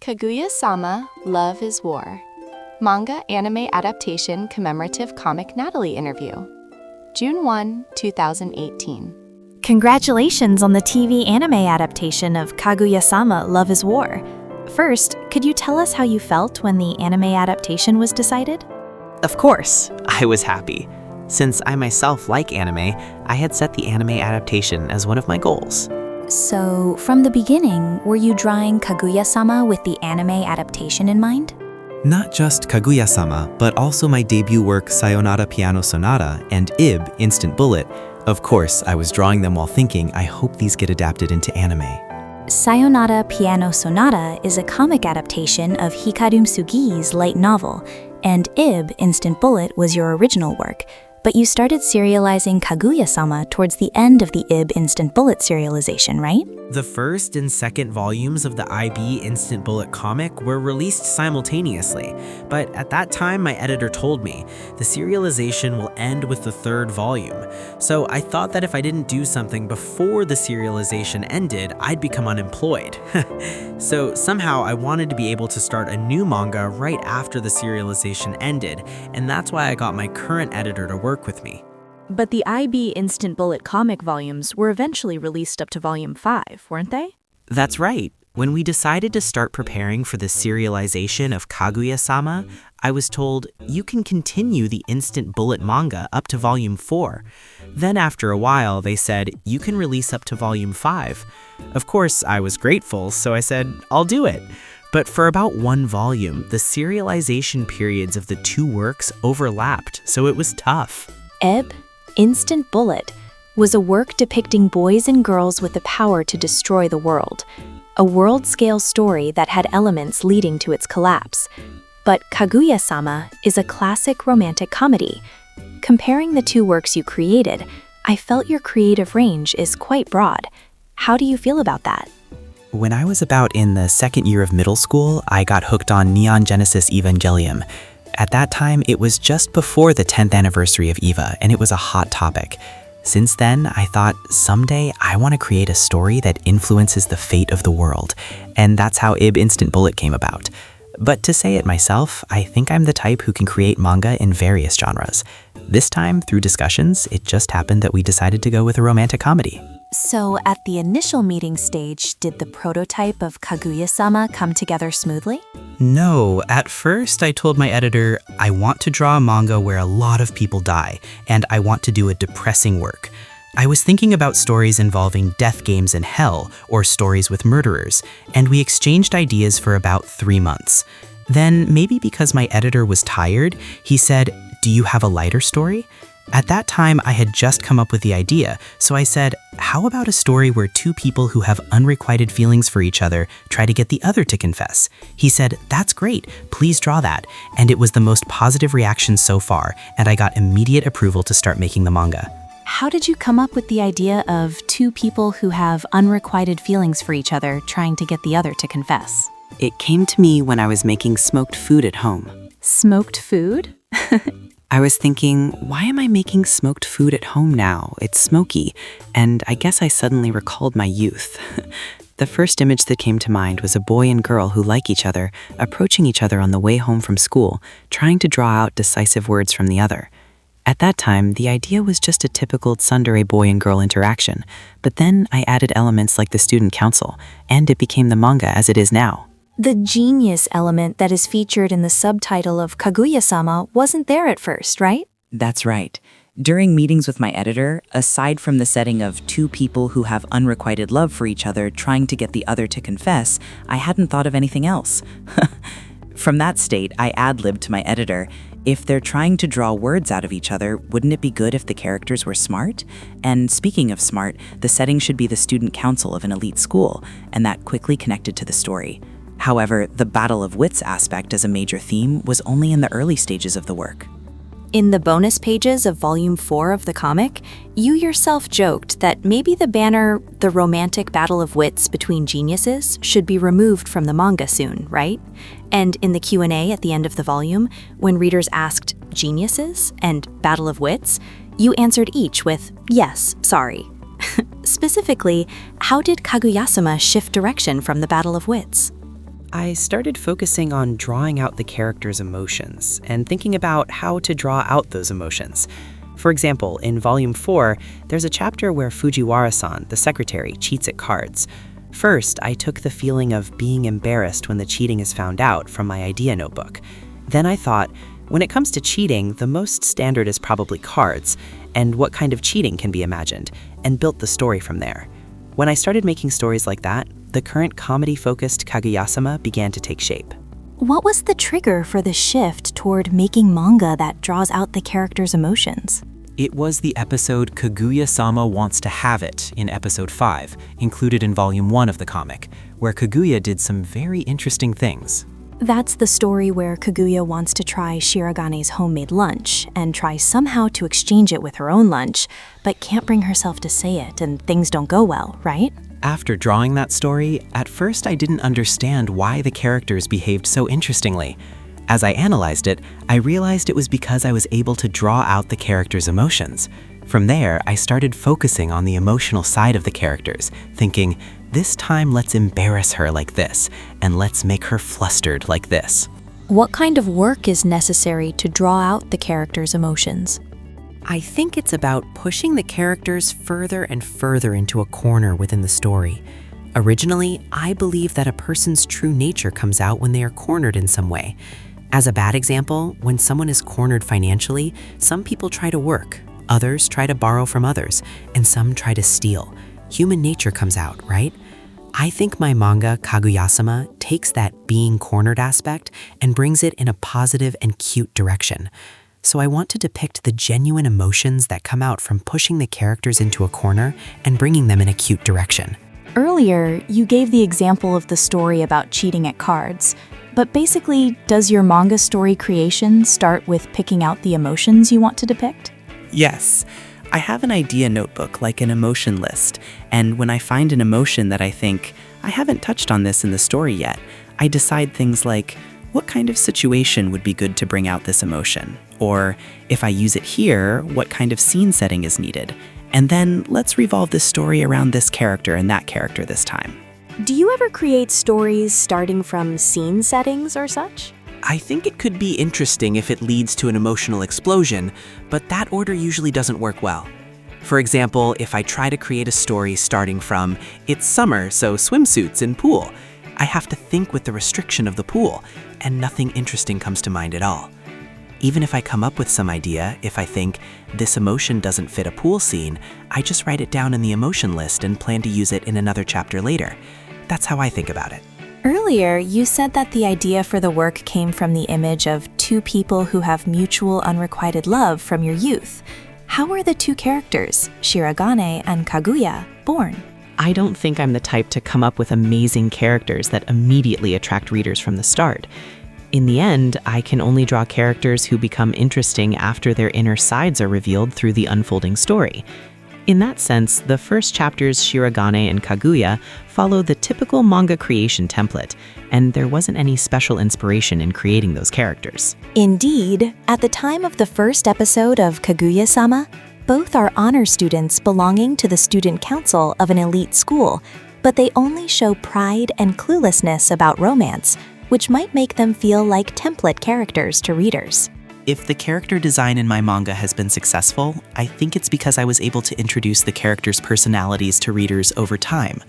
Kaguyasama, Love is War. Manga anime adaptation commemorative comic Natalie interview. June 1, 2018. Congratulations on the TV anime adaptation of Kaguyasama, Love is War. First, could you tell us how you felt when the anime adaptation was decided? Of course, I was happy. Since I myself like anime, I had set the anime adaptation as one of my goals. So, from the beginning, were you drawing Kaguya-sama with the anime adaptation in mind? Not just Kaguya-sama, but also my debut work Sayonara Piano Sonata and IB, Instant Bullet. Of course, I was drawing them while thinking, I hope these get adapted into anime. Sayonara Piano Sonata is a comic adaptation of Hikaru Sugi's light novel, and IB, Instant Bullet was your original work. But you started serializing Kaguya-sama towards the end of the IB Instant Bullet serialization, right? The first and second volumes of the IB Instant Bullet comic were released simultaneously, but at that time my editor told me the serialization will end with the third volume. So I thought that if I didn't do something before the serialization ended, I'd become unemployed. So somehow I wanted to be able to start a new manga right after the serialization ended, and that's why I got my current editor to work with me. But the IB Instant Bullet comic volumes were eventually released up to volume 5, weren't they? That's right. When we decided to start preparing for the serialization of Kaguya-sama, I was told, you can continue the Instant Bullet manga up to volume 4. Then after a while, they said, you can release up to volume 5. Of course, I was grateful, so I said, I'll do it. But for about one volume, the serialization periods of the two works overlapped, so it was tough. IB, Instant Bullet, was a work depicting boys and girls with the power to destroy the world, a world-scale story that had elements leading to its collapse. But Kaguya-sama is a classic romantic comedy. Comparing the two works you created, I felt your creative range is quite broad. How do you feel about that? When I was about in the second year of middle school, I got hooked on Neon Genesis Evangelion. At that time, it was just before the 10th anniversary of EVA, and it was a hot topic. Since then, I thought, someday I want to create a story that influences the fate of the world, and that's how IB Instant Bullet came about. But to say it myself, I think I'm the type who can create manga in various genres. This time, through discussions, it just happened that we decided to go with a romantic comedy. So, at the initial meeting stage, did the prototype of Kaguya-sama come together smoothly? No, at first I told my editor, I want to draw a manga where a lot of people die, and I want to do a depressing work. I was thinking about stories involving death games in hell, or stories with murderers, and we exchanged ideas for about 3 months. Then, maybe because my editor was tired, he said, do you have a lighter story? At that time, I had just come up with the idea, so I said, how about a story where two people who have unrequited feelings for each other try to get the other to confess? He said, that's great, please draw that. And it was the most positive reaction so far, and I got immediate approval to start making the manga. How did you come up with the idea of two people who have unrequited feelings for each other trying to get the other to confess? It came to me when I was making smoked food at home. Smoked food? I was thinking, why am I making smoked food at home now? It's smoky, and I guess I suddenly recalled my youth. The first image that came to mind was a boy and girl who like each other, approaching each other on the way home from school, trying to draw out decisive words from the other. At that time, the idea was just a typical tsundere boy and girl interaction, but then I added elements like the student council, and it became the manga as it is now. The genius element that is featured in the subtitle of Kaguya-sama wasn't there at first, right? That's right. During meetings with my editor, aside from the setting of two people who have unrequited love for each other trying to get the other to confess, I hadn't thought of anything else. From that state, I ad-libbed to my editor, if they're trying to draw words out of each other, wouldn't it be good if the characters were smart? And speaking of smart, the setting should be the student council of an elite school, and that quickly connected to the story. However, the battle of wits aspect as a major theme was only in the early stages of the work. In the bonus pages of Volume 4 of the comic, you yourself joked that maybe the banner, "The Romantic Battle of Wits Between Geniuses," should be removed from the manga soon, right? And in the Q&A at the end of the volume, when readers asked "geniuses" and "battle of wits," you answered each with "yes, sorry." Specifically, how did Kaguyasama shift direction from the battle of wits? I started focusing on drawing out the character's emotions and thinking about how to draw out those emotions. For example, in Volume 4, there's a chapter where Fujiwara-san, the secretary, cheats at cards. First, I took the feeling of being embarrassed when the cheating is found out from my idea notebook. Then I thought, when it comes to cheating, the most standard is probably cards, and what kind of cheating can be imagined, and built the story from there. When I started making stories like that, the current comedy-focused Kaguyasama began to take shape. What was the trigger for the shift toward making manga that draws out the character's emotions? It was the episode Kaguya-sama Wants to Have It in episode 5, included in volume 1 of the comic, where Kaguya did some very interesting things. That's the story where Kaguya wants to try Shiragane's homemade lunch and tries somehow to exchange it with her own lunch, but can't bring herself to say it and things don't go well, right? After drawing that story, at first I didn't understand why the characters behaved so interestingly. As I analyzed it, I realized it was because I was able to draw out the characters' emotions. From there, I started focusing on the emotional side of the characters, thinking, this time let's embarrass her like this, and let's make her flustered like this. What kind of work is necessary to draw out the character's emotions? I think it's about pushing the characters further and further into a corner within the story. Originally, I believe that a person's true nature comes out when they are cornered in some way. As a bad example, when someone is cornered financially, some people try to work, others try to borrow from others, and some try to steal. Human nature comes out, right? I think my manga, Kaguyasama, takes that being cornered aspect and brings it in a positive and cute direction. So I want to depict the genuine emotions that come out from pushing the characters into a corner and bringing them in a cute direction. Earlier, you gave the example of the story about cheating at cards. But basically, does your manga story creation start with picking out the emotions you want to depict? Yes. I have an idea notebook, like an emotion list, and when I find an emotion that I think, I haven't touched on this in the story yet, I decide things like, what kind of situation would be good to bring out this emotion? Or, if I use it here, what kind of scene setting is needed? And then, let's revolve this story around this character and that character this time. Do you ever create stories starting from scene settings or such? I think it could be interesting if it leads to an emotional explosion, but that order usually doesn't work well. For example, if I try to create a story starting from, it's summer, so swimsuits and pool, I have to think with the restriction of the pool, and nothing interesting comes to mind at all. Even if I come up with some idea, if I think, this emotion doesn't fit a pool scene, I just write it down in the emotion list and plan to use it in another chapter later. That's how I think about it. Earlier, you said that the idea for the work came from the image of two people who have mutual unrequited love from your youth. How were the two characters, Shiragane and Kaguya, born? I don't think I'm the type to come up with amazing characters that immediately attract readers from the start. In the end, I can only draw characters who become interesting after their inner sides are revealed through the unfolding story. In that sense, the first chapters, Shiragane and Kaguya, follow the typical manga creation template, and there wasn't any special inspiration in creating those characters. Indeed, at the time of the first episode of Kaguya-sama, both are honor students belonging to the student council of an elite school, but they only show pride and cluelessness about romance, which might make them feel like template characters to readers. If the character design in my manga has been successful, I think it's because I was able to introduce the characters' personalities to readers over time.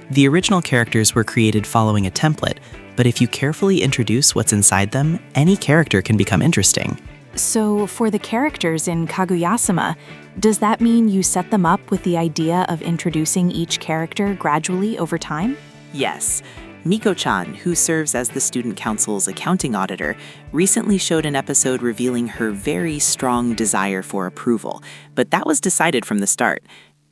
The original characters were created following a template, but if you carefully introduce what's inside them, any character can become interesting. So, for the characters in Kaguyasama, does that mean you set them up with the idea of introducing each character gradually over time? Yes. Miko-chan, who serves as the student council's accounting auditor, recently showed an episode revealing her very strong desire for approval, but that was decided from the start.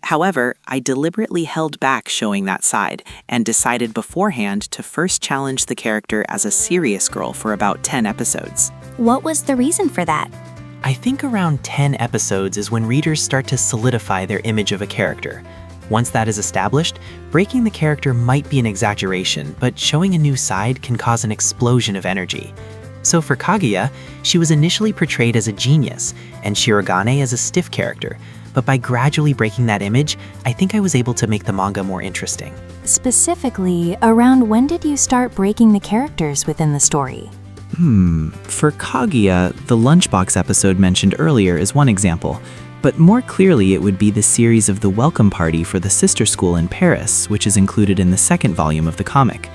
However, I deliberately held back showing that side and decided beforehand to first challenge the character as a serious girl for about 10 episodes. What was the reason for that? I think around 10 episodes is when readers start to solidify their image of a character. Once that is established, breaking the character might be an exaggeration, but showing a new side can cause an explosion of energy. So for Kaguya, she was initially portrayed as a genius, and Shiragane as a stiff character, but by gradually breaking that image, I think I was able to make the manga more interesting. Specifically, around when did you start breaking the characters within the story? For Kaguya, the lunchbox episode mentioned earlier is one example, but more clearly it would be the series of the welcome party for the sister school in Paris, which is included in the second volume of the comic.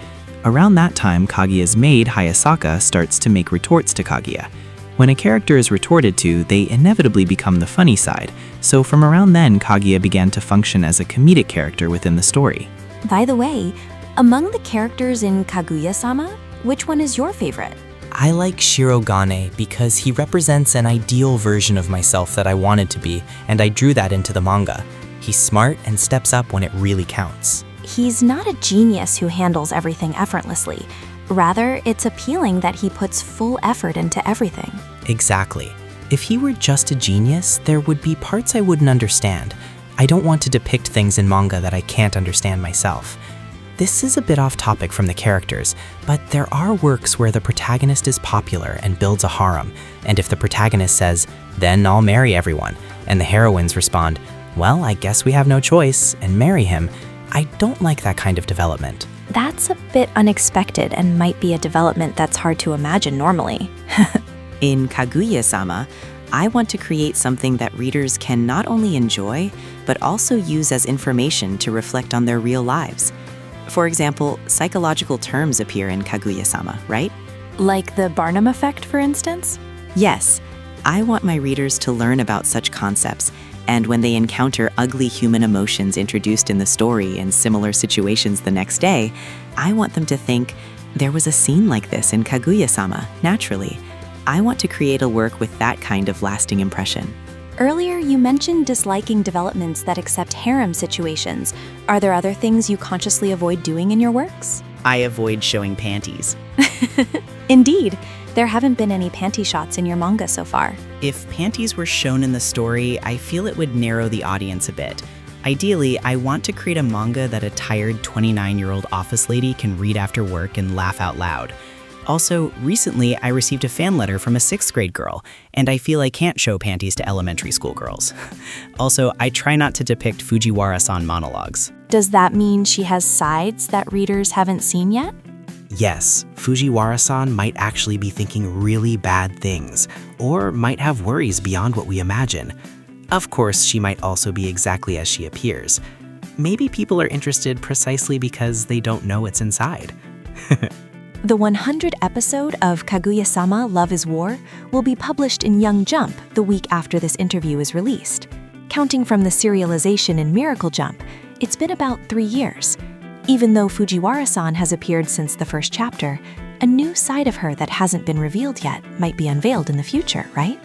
Around that time, Kaguya's maid, Hayasaka, starts to make retorts to Kaguya. When a character is retorted to, they inevitably become the funny side, so from around then, Kaguya began to function as a comedic character within the story. By the way, among the characters in Kaguyasama, which one is your favorite? I like Shirogane because he represents an ideal version of myself that I wanted to be, and I drew that into the manga. He's smart and steps up when it really counts. He's not a genius who handles everything effortlessly. Rather, it's appealing that he puts full effort into everything. Exactly. If he were just a genius, there would be parts I wouldn't understand. I don't want to depict things in manga that I can't understand myself. This is a bit off topic from the characters, but there are works where the protagonist is popular and builds a harem, and if the protagonist says, "Then I'll marry everyone," and the heroines respond, "Well, I guess we have no choice," and marry him, I don't like that kind of development. That's a bit unexpected and might be a development that's hard to imagine normally. In Kaguya-sama, I want to create something that readers can not only enjoy, but also use as information to reflect on their real lives. For example, psychological terms appear in Kaguya-sama, right? Like the Barnum effect, for instance? Yes, I want my readers to learn about such concepts, and when they encounter ugly human emotions introduced in the story in similar situations the next day, I want them to think, there was a scene like this in Kaguya-sama, naturally. I want to create a work with that kind of lasting impression. Earlier, you mentioned disliking developments that accept harem situations. Are there other things you consciously avoid doing in your works? I avoid showing panties. Indeed, there haven't been any panty shots in your manga so far. If panties were shown in the story, I feel it would narrow the audience a bit. Ideally, I want to create a manga that a tired 29-year-old office lady can read after work and laugh out loud. Also, recently, I received a fan letter from a 6th grade girl, and I feel I can't show panties to elementary school girls. Also, I try not to depict Fujiwara-san monologues. Does that mean she has sides that readers haven't seen yet? Yes, Fujiwara-san might actually be thinking really bad things, or might have worries beyond what we imagine. Of course, she might also be exactly as she appears. Maybe people are interested precisely because they don't know what's inside. The 100th episode of Kaguya-sama Love is War will be published in Young Jump the week after this interview is released. Counting from the serialization in Miracle Jump, it's been about 3 years. Even though Fujiwara-san has appeared since the first chapter, a new side of her that hasn't been revealed yet might be unveiled in the future, right?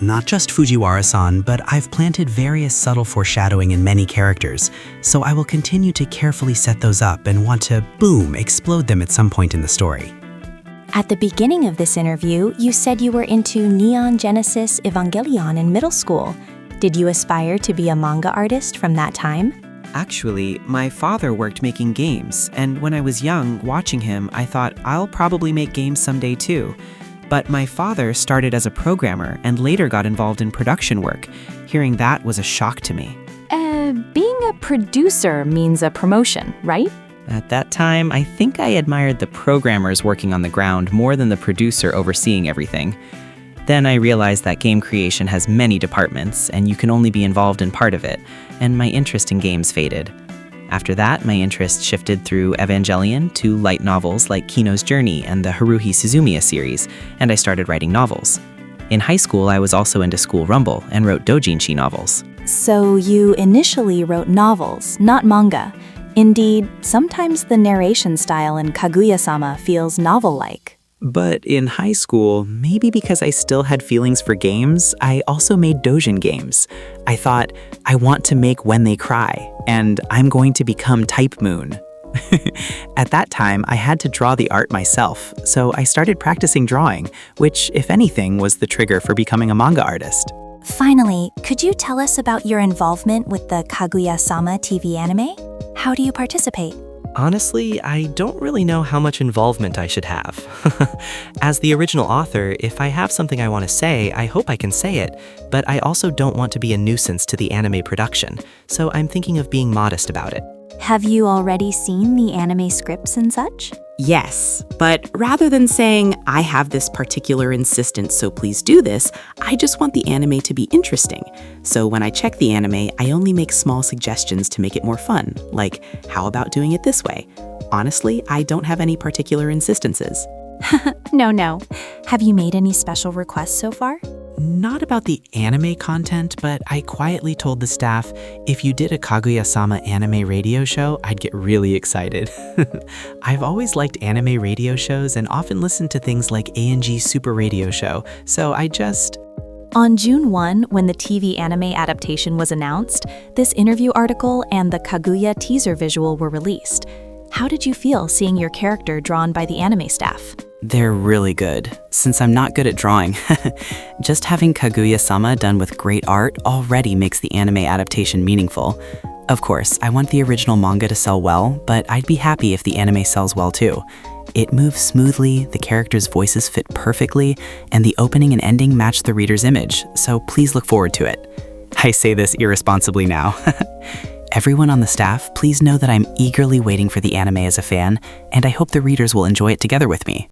Not just Fujiwara-san, but I've planted various subtle foreshadowing in many characters, so I will continue to carefully set those up and want to, boom, explode them at some point in the story. At the beginning of this interview, you said you were into Neon Genesis Evangelion in middle school. Did you aspire to be a manga artist from that time? Actually, my father worked making games, and when I was young, watching him, I thought I'll probably make games someday too. But my father started as a programmer and later got involved in production work. Hearing that was a shock to me. Being a producer means a promotion, right? At that time, I think I admired the programmers working on the ground more than the producer overseeing everything. Then I realized that game creation has many departments, and you can only be involved in part of it, and my interest in games faded. After that, my interest shifted through Evangelion to light novels like Kino's Journey and the Haruhi Suzumiya series, and I started writing novels. In high school, I was also into School Rumble and wrote doujinshi novels. So you initially wrote novels, not manga. Indeed, sometimes the narration style in Kaguya-sama feels novel-like. But in high school, maybe because I still had feelings for games, I also made doujin games. I thought, I want to make When They Cry, and I'm going to become Type Moon. At that time, I had to draw the art myself, so I started practicing drawing, which, if anything, was the trigger for becoming a manga artist. Finally, could you tell us about your involvement with the Kaguya-sama TV anime? How do you participate? Honestly, I don't really know how much involvement I should have. As the original author, if I have something I want to say, I hope I can say it, but I also don't want to be a nuisance to the anime production, so I'm thinking of being modest about it. Have you already seen the anime scripts and such? Yes, but rather than saying, I have this particular insistence, so please do this, I just want the anime to be interesting. So when I check the anime, I only make small suggestions to make it more fun, like, how about doing it this way? Honestly, I don't have any particular insistences. No. Have you made any special requests so far? Not about the anime content, but I quietly told the staff, if you did a Kaguyasama anime radio show, I'd get really excited. I've always liked anime radio shows and often listened to things like A&G Super Radio Show, so I just... On June 1, when the TV anime adaptation was announced, this interview article and the Kaguya teaser visual were released. How did you feel seeing your character drawn by the anime staff? They're really good, since I'm not good at drawing. Just having Kaguya-sama done with great art already makes the anime adaptation meaningful. Of course, I want the original manga to sell well, but I'd be happy if the anime sells well too. It moves smoothly, the characters' voices fit perfectly, and the opening and ending match the reader's image, so please look forward to it. I say this irresponsibly now. Everyone on the staff, please know that I'm eagerly waiting for the anime as a fan, and I hope the readers will enjoy it together with me.